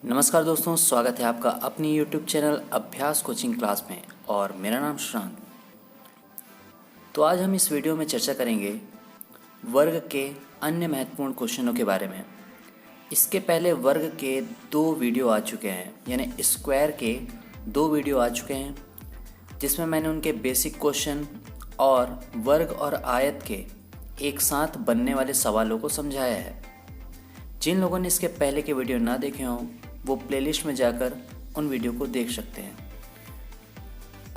नमस्कार दोस्तों, स्वागत है आपका अपनी YouTube चैनल अभ्यास कोचिंग क्लास में। और मेरा नाम सुशांत। तो आज हम इस वीडियो में चर्चा करेंगे वर्ग के अन्य महत्वपूर्ण क्वेश्चनों के बारे में। इसके पहले वर्ग के 2 वीडियो आ चुके हैं, यानी स्क्वायर के 2 वीडियो आ चुके हैं, जिसमें मैंने उनके बेसिक क्वेश्चन और वर्ग और आयत के एक साथ बनने वाले सवालों को समझाया है। जिन लोगों ने इसके पहले के वीडियो ना देखे हों वो प्लेलिस्ट में जाकर उन वीडियो को देख सकते हैं।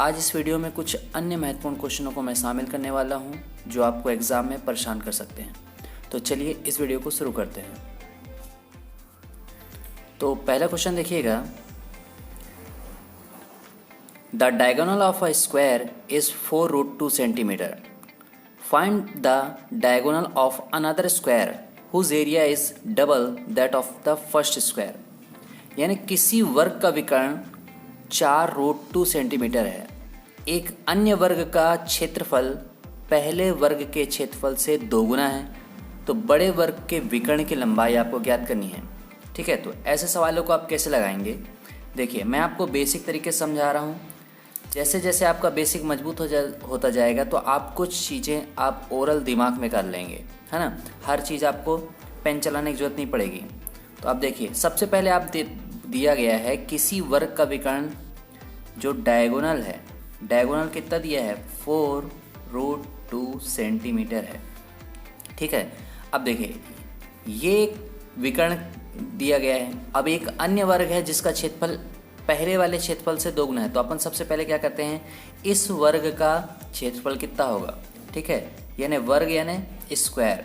आज इस वीडियो में कुछ अन्य महत्वपूर्ण क्वेश्चनों को मैं शामिल करने वाला हूं जो आपको एग्जाम में परेशान कर सकते हैं। तो चलिए इस वीडियो को शुरू करते हैं। तो पहला क्वेश्चन देखिएगा, the diagonal of a square is 4√2 centimetre. Find the diagonal of another square whose area is double that of the first square. यानी किसी वर्ग का विकर्ण 4√2 सेंटीमीटर है, एक अन्य वर्ग का क्षेत्रफल पहले वर्ग के क्षेत्रफल से दोगुना है, तो बड़े वर्ग के विकर्ण की लंबाई आपको ज्ञात करनी है। ठीक है, तो ऐसे सवालों को आप कैसे लगाएंगे? देखिए, मैं आपको बेसिक तरीके से समझा रहा हूँ। जैसे जैसे आपका बेसिक मजबूत होता जाएगा तो आप कुछ चीज़ें आप ओरल दिमाग में कर लेंगे, है ना। हर चीज़ आपको पेन चलाने की जरूरत नहीं पड़ेगी। तो आप देखिए, सबसे पहले आप दिया गया है किसी वर्ग का विकर्ण जो डायगोनल है, डायगोनल कितना दिया है? 4√2 सेंटीमीटर है। ठीक है, अब देखिए ये विकर्ण दिया गया है। अब एक अन्य वर्ग है जिसका क्षेत्रफल पहले वाले क्षेत्रफल से दोगुना है, तो अपन सबसे पहले क्या करते हैं, इस वर्ग का क्षेत्रफल कितना होगा। ठीक है, यानी वर्ग यानी स्क्वायर,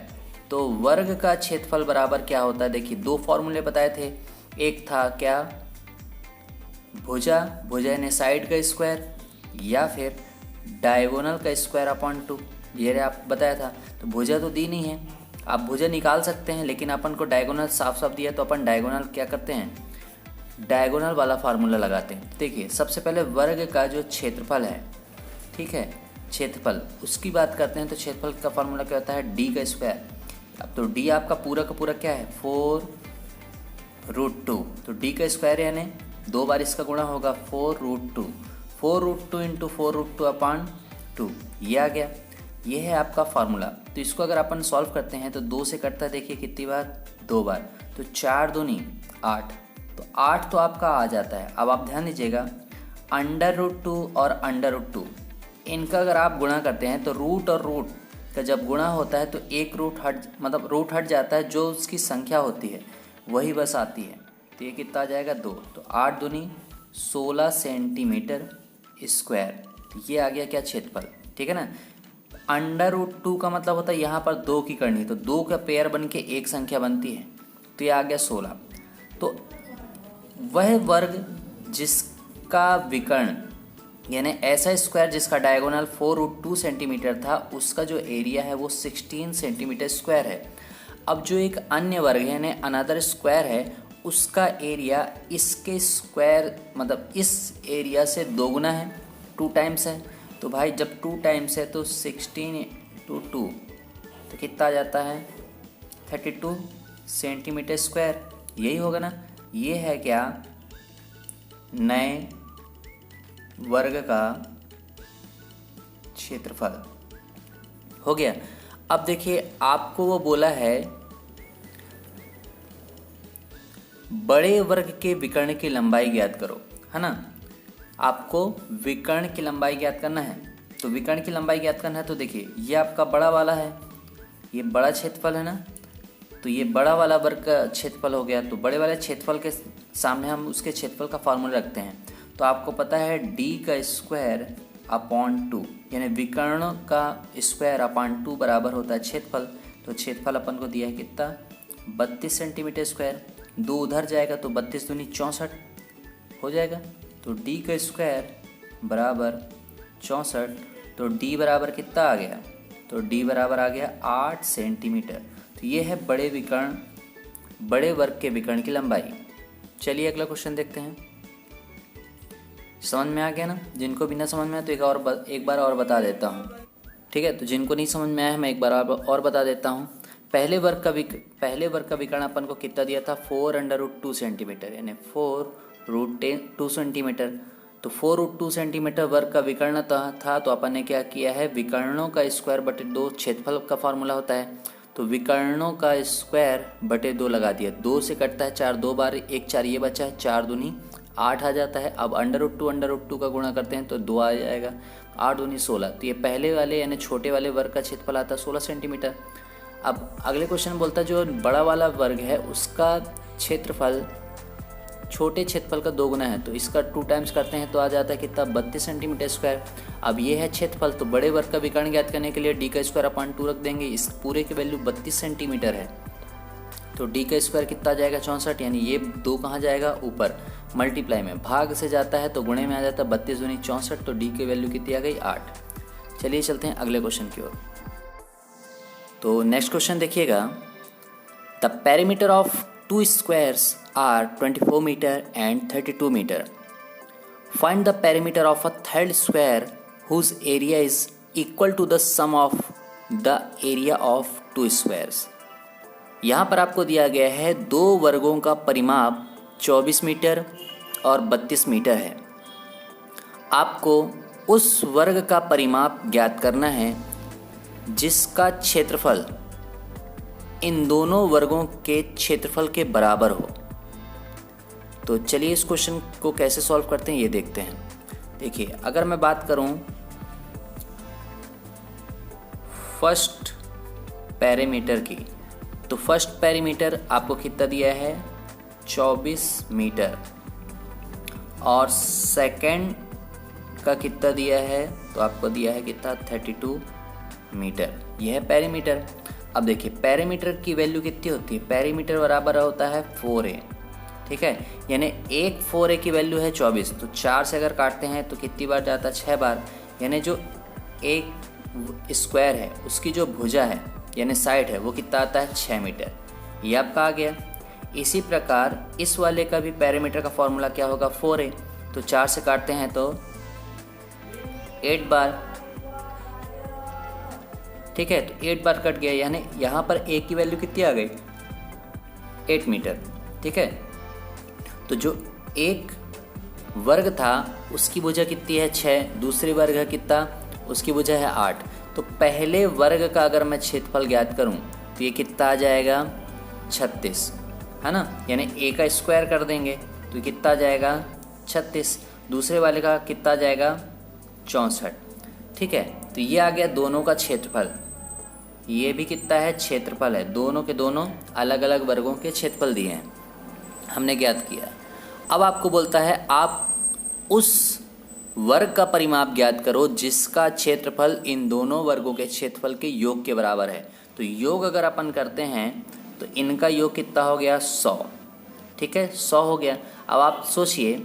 तो वर्ग का क्षेत्रफल बराबर क्या होता है? देखिए, 2 फॉर्मूले बताए थे। एक था क्या, भुजा, भुजा यानी साइड का स्क्वायर, या फिर डायगोनल का स्क्वायर अपॉन 2, ये आप बताया था। तो भुजा तो दी नहीं है, आप भुजा निकाल सकते हैं, लेकिन अपन को डायगोनल साफ साफ दिया, तो अपन डायगोनल क्या करते हैं, डायगोनल वाला फार्मूला लगाते हैं। देखिए, सबसे पहले वर्ग का जो क्षेत्रफल है, ठीक है, क्षेत्रफल उसकी बात करते हैं, तो क्षेत्रफल का फार्मूला क्या होता है? डी का स्क्वायर। अब तो डी आपका पूरा का पूरा क्या है? 4√2, तो डी का स्क्वायर यानी 2 बार इसका गुणा होगा 4√2, 4√2 इंटू 4√2 अपॉन 2, ये आ गया। ये है आपका फार्मूला। तो इसको अगर अपन सॉल्व करते हैं तो 2 से कटता है, देखिए कितनी बार? 2 बार, तो 4 दूनी 8, तो 8 तो आपका आ जाता है। अब आप ध्यान दीजिएगा, √2 और √2 इनका अगर आप गुणा करते हैं तो रूट और रूट का जब गुणा होता है तो एक रूट हट जाता है, जो उसकी संख्या होती है वही बस आती है। तो ये कितना आ जाएगा? 2, तो 8 दूनी 16 सेंटीमीटर स्क्वायर। तो ये आ गया क्या? क्षेत्रफल। ठीक है ना। √2 का मतलब होता है यहाँ पर 2 की करनी, तो 2 का पेयर बन के एक संख्या बनती है, तो ये आ गया 16। तो वह वर्ग जिसका विकर्ण यानी ऐसा स्क्वायर जिसका डायगोनल 4√2 सेंटीमीटर था, उसका जो एरिया है वो 16 सेंटीमीटर स्क्वायर है। अब जो एक अन्य वर्ग है यानी अनदर स्क्वायर है, उसका एरिया इसके स्क्वायर मतलब इस एरिया से दोगुना है, 2 टाइम्स है। तो भाई जब 2 टाइम्स है तो 16 × 2 तो कितना आ जाता है? 32 सेंटीमीटर स्क्वायर। यही होगा ना। ये है क्या? नए वर्ग का क्षेत्रफल हो गया। अब देखिए, आपको वो बोला है बड़े वर्ग के विकर्ण की लंबाई ज्ञात करो, है ना। आपको विकर्ण की लंबाई ज्ञात करना है। तो विकर्ण की लंबाई ज्ञात करना है, तो देखिए ये आपका बड़ा वाला है, ये बड़ा क्षेत्रफल है ना, तो ये बड़ा वाला वर्ग का क्षेत्रफल हो गया। तो बड़े वाले क्षेत्रफल के सामने हम उसके क्षेत्रफल का फार्मूला रखते हैं। तो आपको पता है डी का स्क्वायर अपॉन 2, यानी विकर्ण का स्क्वायर अपॉन 2 बराबर होता है क्षेत्रफल। तो क्षेत्रफल अपन को दिया है कितना? 32 सेंटीमीटर स्क्वायर। 2 उधर जाएगा तो 32 दूनी 64 हो जाएगा। तो डी का स्क्वायर बराबर 64, तो डी बराबर कितना आ गया? तो डी बराबर आ गया 8 सेंटीमीटर। तो ये है बड़े वर्ग के विकर्ण की लंबाई। चलिए अगला क्वेश्चन देखते हैं। समझ में आ गया ना? जिनको भी ना समझ में आया तो एक बार और बता देता हूँ। ठीक है, तो जिनको नहीं समझ में आया मैं एक बार और बता देता हूँ। पहले वर्ग का विकर्ण अपन को कितना दिया था, 4√2 सेंटीमीटर, यानी 4√2 सेंटीमीटर। तो 4√2 सेंटीमीटर वर्ग का विकर्ण था, तो अपन ने क्या किया है, विकर्णों का स्क्वायर बटे 2 क्षेत्रफल का फॉर्मूला होता है, तो विकर्णों का स्क्वायर बटे 2 लगा दिया। 2 से कटता है 4, 2 बार 1 4 ये बचा है, 4 दूनी 8 आ जाता है। अब √2 का गुणा करते हैं तो 2 आ जाएगा, 8 दूनी 16। तो ये पहले वाले यानी छोटे वाले वर्ग का क्षेत्रफल आता है 16 सेंटीमीटर। अब अगले क्वेश्चन बोलता है जो बड़ा वाला वर्ग है उसका क्षेत्रफल छोटे क्षेत्रफल का 2 गुना है, तो इसका 2 टाइम्स करते हैं तो आ जाता है कितना, 32 सेंटीमीटर स्क्वायर। अब ये है क्षेत्रफल, तो बड़े वर्ग का विकर्ण ज्ञात करने के लिए d का स्क्वायर अपॉन 2 रख देंगे। इस पूरे की वैल्यू 32 सेंटीमीटर है, तो d का स्क्वायर कितना जाएगा, 64, यानी ये 2 कहाँ जाएगा, ऊपर मल्टीप्लाई में, भाग से जाता है तो गुणे में आ जाता है, 32 दूनी 64, तो d की वैल्यू कितनी आ गई, 8। चलिए चलते हैं अगले क्वेश्चन की ओर। तो नेक्स्ट क्वेश्चन देखिएगा, the perimeter of 2 squares are 24 meter and 32 meter. Find the perimeter of a third square whose area is equal to the sum of the area of 2 squares. यहाँ पर आपको दिया गया है 2 वर्गों का परिमाप 24 मीटर और 32 मीटर है। आपको उस वर्ग का परिमाप ज्ञात करना है जिसका क्षेत्रफल इन दोनों वर्गों के क्षेत्रफल के बराबर हो। तो चलिए इस क्वेश्चन को कैसे सॉल्व करते हैं ये देखते हैं। देखिए, अगर मैं बात करूं फर्स्ट पेरीमीटर की, तो फर्स्ट पेरीमीटर आपको कितना दिया है, 24 मीटर, और सेकंड का कितना दिया है, तो आपको दिया है कितना, 32 मीटर। यह है पेरीमीटर। अब देखिए पेरीमीटर की वैल्यू कितनी होती है, पेरीमीटर बराबर होता है 4a, ठीक है, यानी एक 4a की वैल्यू है 24, तो 4 से अगर काटते हैं तो कितनी बार जाता है, 6 बार, यानी जो एक स्क्वायर है उसकी जो भुजा है यानी साइड है वो कितना आता है, 6 मीटर। ये आपका आ गया। इसी प्रकार इस वाले का भी पेरीमीटर का फॉर्मूला क्या होगा, 4a, तो 4 से काटते हैं तो 8 बार, ठीक है, तो 8 बार कट गया, यानी यहाँ पर a की वैल्यू कितनी आ गई, 8 मीटर, ठीक है। तो जो एक वर्ग था उसकी भुजा कितनी है, 6, दूसरे वर्ग है कितना, उसकी भुजा है 8। तो पहले वर्ग का अगर मैं क्षेत्रफल ज्ञात करूँ तो ये कितना आ जाएगा, 36, है ना, यानी a का स्क्वायर कर देंगे तो कितना आ जाएगा, 36। दूसरे वाले का कितना आ जाएगा, 64, ठीक है। तो ये आ गया दोनों का क्षेत्रफल। ये भी कितना है, क्षेत्रफल है, दोनों के दोनों अलग अलग वर्गों के क्षेत्रफल दिए हैं, हमने ज्ञात किया। अब आपको बोलता है आप उस वर्ग का परिमाप ज्ञात करो जिसका क्षेत्रफल इन दोनों वर्गों के क्षेत्रफल के योग के बराबर है। तो योग अगर अपन करते हैं तो इनका योग कितना हो गया, 100, ठीक है, 100 हो गया। अब आप सोचिए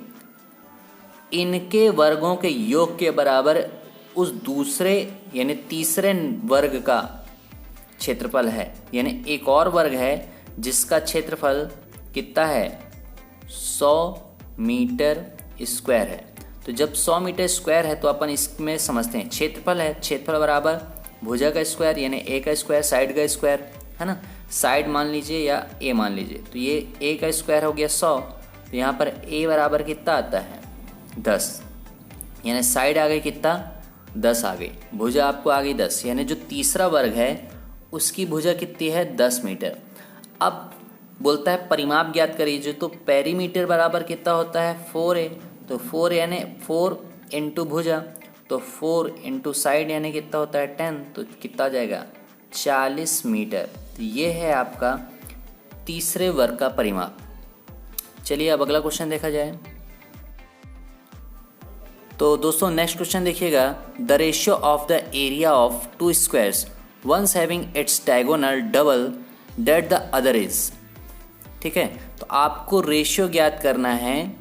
इनके वर्गों के योग के बराबर उस दूसरे यानी तीसरे वर्ग का क्षेत्रफल है, यानी एक और वर्ग है जिसका क्षेत्रफल कितना है, 100 मीटर स्क्वायर है। तो जब 100 मीटर स्क्वायर है तो अपन इसमें समझते हैं क्षेत्रफल है, क्षेत्रफल बराबर भुजा का स्क्वायर यानी a का स्क्वायर, साइड का स्क्वायर, है ना, साइड मान लीजिए या a मान लीजिए, तो ये a का स्क्वायर हो गया 100, तो यहाँ पर a बराबर कितना आता है, 10, यानी साइड आ गई कितना, 10 आ गई, भुजा आपको आ गई 10, यानी जो तीसरा वर्ग है उसकी भुजा कितनी है, 10 मीटर। अब बोलता है परिमाप ज्ञात करिए, तो पेरीमीटर बराबर कितना होता है, 4a, तो 4 यानी 4 इंटू भुजा, तो 4 इंटू साइड यानी कितना होता है, 10, तो कितना जाएगा, 40 मीटर। तो ये है आपका तीसरे वर्ग का परिमाप। चलिए अब अगला क्वेश्चन देखा जाए। तो दोस्तों नेक्स्ट क्वेश्चन देखिएगा, the ratio of the area of 2 squares once having its diagonal double that the other is, ठीक है। तो आपको रेशियो ज्ञात करना है।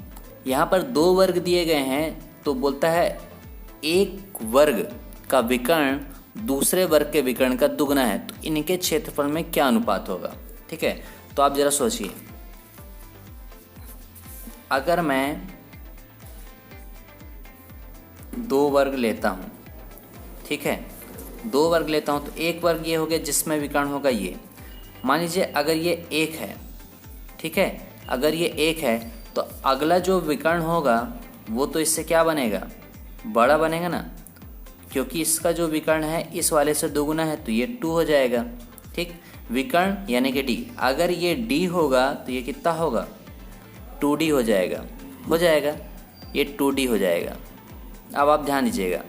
यहाँ पर 2 वर्ग दिए गए हैं, तो बोलता है एक वर्ग का विकर्ण दूसरे वर्ग के विकर्ण का दुगना है, तो इनके क्षेत्रफल में क्या अनुपात होगा, ठीक है। तो आप जरा सोचिए, अगर मैं 2 वर्ग लेता हूँ, ठीक है, 2 वर्ग लेता हूँ, तो एक वर्ग ये हो गया जिसमें विकर्ण होगा ये, मान लीजिए अगर ये 1 है, ठीक है, अगर ये 1 है तो अगला जो विकर्ण होगा वो तो इससे क्या बनेगा, बड़ा बनेगा ना, क्योंकि इसका जो विकर्ण है इस वाले से दोगुना है तो ये 2 हो जाएगा। ठीक, विकर्ण यानी कि d, अगर ये d होगा तो ये कितना होगा, 2d हो जाएगा, ये 2d हो जाएगा। अब आप ध्यान दीजिएगा,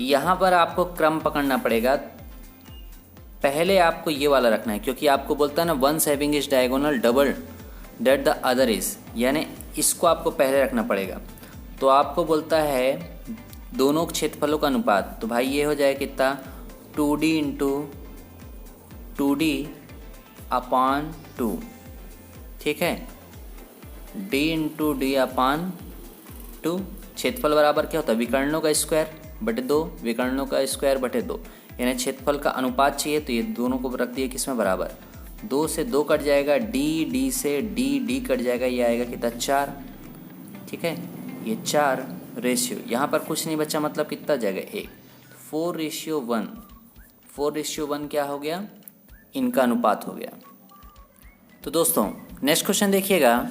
यहाँ पर आपको क्रम पकड़ना पड़ेगा। पहले आपको ये वाला रखना है, क्योंकि आपको बोलता है ना once having is diagonal double that the other is, यानी इसको आपको पहले रखना पड़ेगा। तो आपको बोलता है दोनों क्षेत्रफलों का अनुपात, तो भाई ये हो जाए कितना, 2d इंटू 2d अपान 2, ठीक है, d इंटू डी अपान 2। क्षेत्रफल बराबर क्या होता है, विकर्णों का स्क्वायर बटे 2, विकर्णों का स्क्वायर बटे 2, यानी क्षेत्रफल का अनुपात चाहिए तो ये दोनों को रख दिए किसमें बराबर, 2 से 2 कट जाएगा, d से d कट जाएगा, ये आएगा कितना 4, ठीक है, ये 4 रेशियो, यहाँ पर कुछ नहीं बचा, मतलब कितना जाएगा 1, 4:1, 4:1 क्या हो गया, इनका अनुपात हो गया। तो दोस्तों नेक्स्ट क्वेश्चन देखिएगा,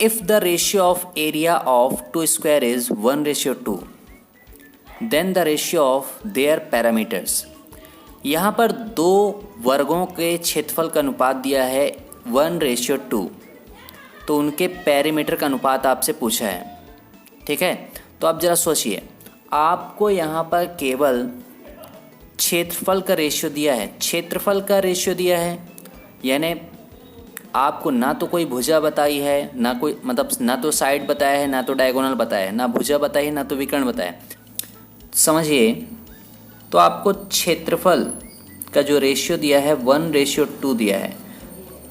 if the ratio of area of two square is 1:2 then the ratio of their parameters. यहाँ पर दो वर्गों के क्षेत्रफल का अनुपात दिया है 1:2, तो उनके पैरामीटर का अनुपात आपसे पूछा है, ठीक है। तो आप ज़रा सोचिए, आपको यहाँ पर केवल क्षेत्रफल का रेशियो दिया है, क्षेत्रफल का रेशियो दिया है, यानी आपको ना तो कोई भुजा बताई है, ना कोई मतलब ना तो साइड बताया है, ना तो डायगोनल बताया है, ना भुजा बताई है, ना तो विकर्ण बताया है, समझिए। तो आपको क्षेत्रफल का जो रेशियो दिया है 1:2 दिया है।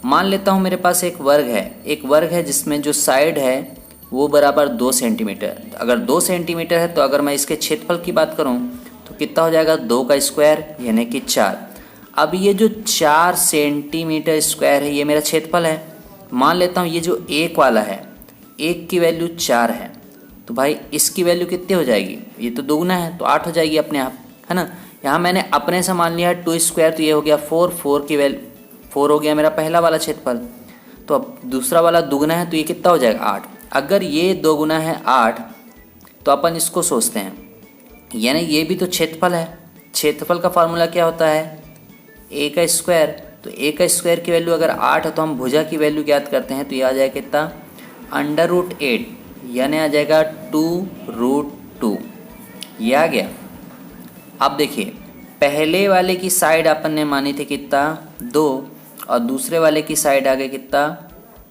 मान लेता हूँ मेरे पास एक वर्ग है जिसमें जो साइड है वो बराबर 2 सेंटीमीटर। अगर 2 सेंटीमीटर है तो अगर मैं इसके क्षेत्रफल की बात करूँ तो कितना हो जाएगा, 2 का स्क्वायर यानी कि 4। अब ये जो 4 सेंटीमीटर स्क्वायर है ये मेरा क्षेत्रफल है। मान लेता हूँ ये जो 1 वाला है, 1 की वैल्यू 4 है, तो भाई इसकी वैल्यू कितनी हो जाएगी, ये तो दोगुना है तो 8 हो जाएगी अपने आप, है ना। यहाँ मैंने अपने से मान लिया 2 स्क्वायर, तो ये हो गया 4, 4 की वैल्यू 4 हो गया मेरा पहला वाला क्षेत्रफल। तो अब दूसरा वाला दुगुना है तो ये कितना हो जाएगा, 8। अगर ये दोगुना है 8 तो अपन इसको सोचते हैं, यानी ये भी तो क्षेत्रफल है। क्षेत्रफल का फार्मूला क्या होता है, a का स्क्वायर। तो a का स्क्वायर की वैल्यू अगर 8 है तो हम भुजा की वैल्यू ज्ञात करते हैं, तो ये आ जाएगा कितना, √8, यानी आ जाएगा 2√2, ये आ गया। अब देखिए, पहले वाले की साइड अपन ने मानी थी कितना, 2, और दूसरे वाले की साइड आ गया कितना,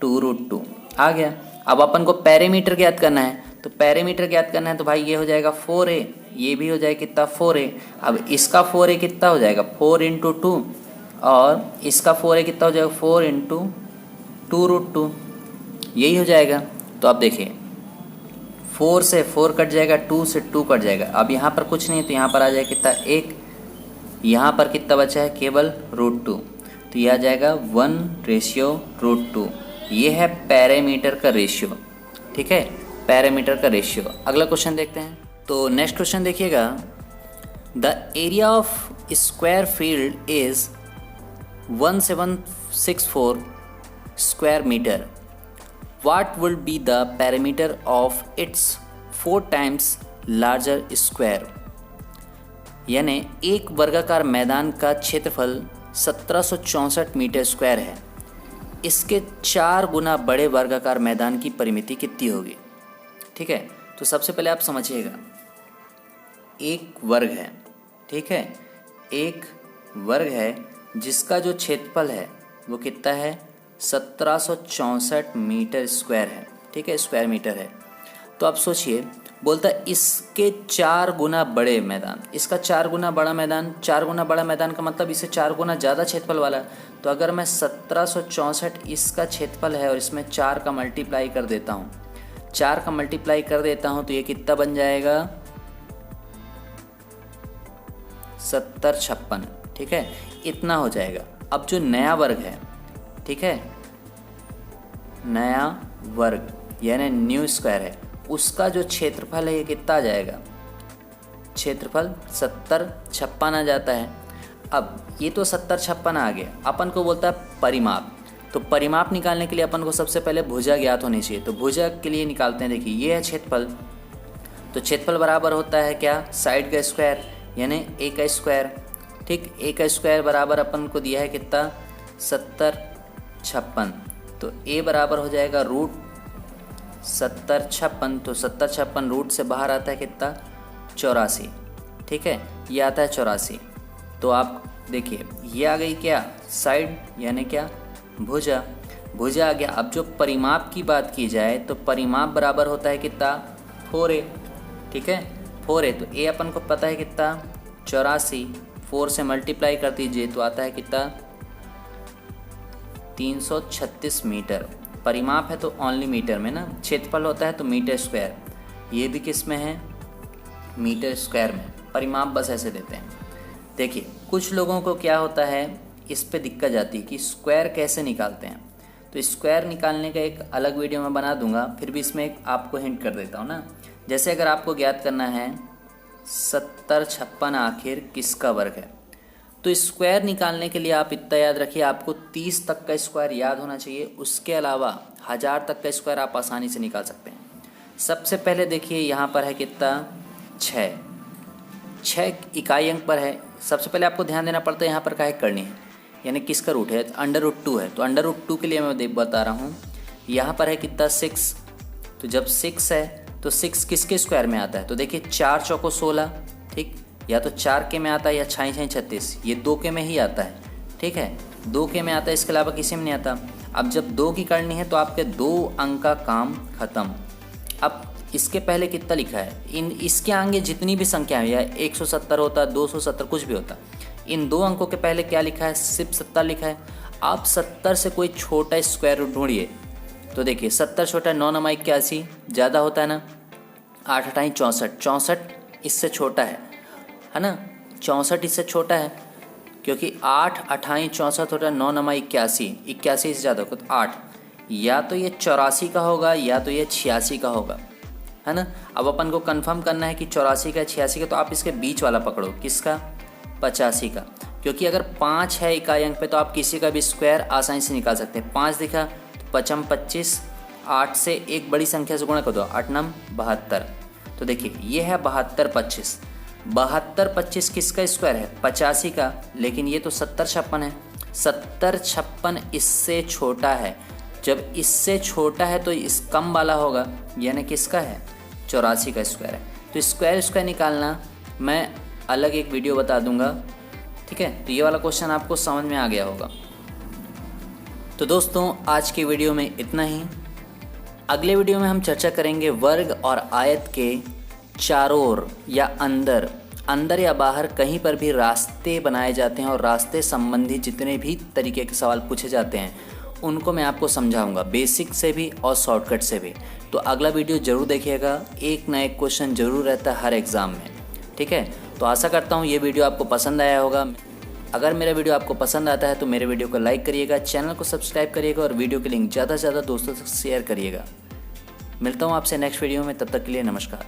2√2 आ गया। अब अपन को पैरामीटर ज्ञात करना है, तो पैरामीटर ज्ञात करना है तो भाई ये हो जाएगा 4a, ये भी हो जाएगा कितना 4a। अब इसका 4a कितना हो जाएगा, 4 × 2, और इसका 4a कितना हो जाएगा, 4 × 2√2, यही हो जाएगा। तो अब देखिए 4 से 4 कट जाएगा, 2 से 2 कट जाएगा। अब यहाँ पर कुछ नहीं है तो यहाँ पर आ जाएगा कितना, 1, यहाँ पर कितना बचा है, केवल √2, तो यह आ जाएगा 1:√2। ये है पैरामीटर का रेशियो, ठीक है, पैरामीटर का रेशियो। अगला क्वेश्चन देखते हैं। तो नेक्स्ट क्वेश्चन देखिएगा, the area of square field is 1764 square metre, what will be the perimeter of its 4 times larger square। यानी एक वर्गाकार मैदान का क्षेत्रफल 1764 मीटर स्क्वायर है, इसके 4 गुना बड़े वर्गाकार मैदान की परिमिति कितनी होगी, ठीक है। तो सबसे पहले आप समझिएगा, एक वर्ग है, ठीक है, एक वर्ग है जिसका जो क्षेत्रफल है वो कितना है, 1764 मीटर स्क्वायर है, ठीक है, स्क्वायर मीटर है। तो आप सोचिए, बोलता है इसके 4 गुना बड़े मैदान, इसका 4 गुना बड़ा मैदान, 4 गुना बड़ा मैदान का मतलब इससे 4 गुना ज़्यादा क्षेत्रफल वाला। तो अगर मैं 1764 इसका क्षेत्रफल है और इसमें 4 का मल्टीप्लाई कर देता हूँ, 4 का मल्टीप्लाई कर देता हूँ तो ये कितना बन जाएगा, 7056, ठीक है, इतना हो जाएगा। अब जो नया वर्ग है, ठीक है, नया वर्ग यानी न्यू स्क्वायर है, उसका जो क्षेत्रफल है ये कितना आ जाएगा, क्षेत्रफल 7056 आ जाता है। अब ये तो 70 56 आ गया, अपन को बोलता है परिमाप। तो परिमाप निकालने के लिए अपन को सबसे पहले भुजा ज्ञात होनी चाहिए। तो भुजा के लिए निकालते हैं, देखिए ये है क्षेत्रफल। तो क्षेत्रफल बराबर होता है क्या, साइड का स्क्वायर यानी ए का स्क्वायर। ठीक, ए का स्क्वायर बराबर अपन को दिया है कितना, 70 56। तो ए बराबर हो जाएगा रूट 70 56। तो 70 56 रूट से बाहर आता है कितना, 84। ठीक है, ये आता है 84। तो आप देखिए ये आ गई क्या, साइड यानी क्या, भुजा। भुजा आ गया। अब जो परिमाप की बात की जाए तो परिमाप बराबर होता है कितना, 4a। ठीक है, 4a। तो a अपन को पता है कितना, 84। 4 से मल्टीप्लाई कर दीजिए तो आता है कितना, 336 मीटर। परिमाप है तो ओनली मीटर में ना, क्षेत्रफल होता है तो मीटर स्क्वायर। ये भी किस में है, मीटर स्क्वायर में। परिमाप बस ऐसे देते हैं। देखिए कुछ लोगों को क्या होता है, इस पे दिक्कत जाती है कि स्क्वायर कैसे निकालते हैं। तो स्क्वायर निकालने का एक अलग वीडियो मैं बना दूंगा, फिर भी इसमें एक आपको हिंट कर देता हूँ ना। जैसे अगर आपको ज्ञात करना है 70 56 आखिर किसका वर्ग है, तो स्क्वायर निकालने के लिए आप इतना याद रखिए, आपको 30 तक का स्क्वायर याद होना चाहिए। उसके अलावा 1000 तक का स्क्वायर आप आसानी से निकाल सकते हैं। सबसे पहले देखिए यहाँ पर है कितना, 6 इकाई अंक पर है। सबसे पहले आपको ध्यान देना पड़ता है यहाँ पर काहे करनी है, यानी किसका रूट है, √2 है। तो √2 के लिए मैं बता रहा हूँ, यहाँ पर है कितना, 6। तो जब 6 है तो 6 किसके स्क्वायर में आता है, तो देखिए 4 चौको 16। ठीक, या तो 4 के में आता है या 6 6 36, ये 2 के में ही आता है। ठीक है, 2 के में आता है, इसके अलावा किसी में नहीं आता। अब जब 2 की करनी है तो आपके 2 अंक का काम खत्म। अब इसके पहले कितना लिखा है, इसके आगे जितनी भी संख्या है, या 170 होता, 270 कुछ भी होता, इन 2 अंकों के पहले क्या लिखा है, सिर्फ 70 लिखा है। आप 70 से कोई छोटा स्क्वायर रूट ढूंढिए। तो देखिए 70 छोटा, 9 9 81 ज़्यादा होता है ना, 8 8 64, 64 इससे छोटा है ना, 64 इससे छोटा है, क्योंकि 8 8 64 होता है, 9 9 81, 81 से ज़्यादा होगा। तो 8, या तो ये 84 का होगा या तो ये 86 का होगा, है ना। अब अपन को कंफर्म करना है कि 84 का 86 का, तो आप इसके बीच वाला पकड़ो, किसका, 85 का। क्योंकि अगर 5 है इकाई अंक पे तो आप किसी का भी स्क्वायर आसानी से निकाल सकते हैं। 5 दिखा तो 5 25, 8 से एक बड़ी संख्या से गुणा कर दो, 8 9 72। तो देखिए ये है 72 25। 72 25 किसका स्क्वायर है, 85 का। लेकिन ये तो 70 56 है, 70 56 इससे छोटा है। जब इससे छोटा है तो इस कम वाला होगा, यानी किसका है, 84 का स्क्वायर है। तो स्क्वायर निकालना मैं अलग एक वीडियो बता दूंगा। ठीक है, तो ये वाला क्वेश्चन आपको समझ में आ गया होगा। तो दोस्तों आज की वीडियो में इतना ही। अगले वीडियो में हम चर्चा करेंगे वर्ग और आयत के चारों ओर या अंदर या बाहर कहीं पर भी रास्ते बनाए जाते हैं, और रास्ते संबंधी जितने भी तरीके के सवाल पूछे जाते हैं उनको मैं आपको समझाऊंगा, बेसिक से भी और शॉर्टकट से भी। तो अगला वीडियो ज़रूर देखिएगा, एक ना एक क्वेश्चन ज़रूर रहता है हर एग्ज़ाम में। ठीक है, तो आशा करता हूँ ये वीडियो आपको पसंद आया होगा। अगर मेरा वीडियो आपको पसंद आता है तो मेरे वीडियो को लाइक करिएगा, चैनल को सब्सक्राइब करिएगा और वीडियो की लिंक ज़्यादा से ज़्यादा दोस्तों तक शेयर करिएगा। मिलता हूँ आपसे नेक्स्ट वीडियो में, तब तक के लिए नमस्कार।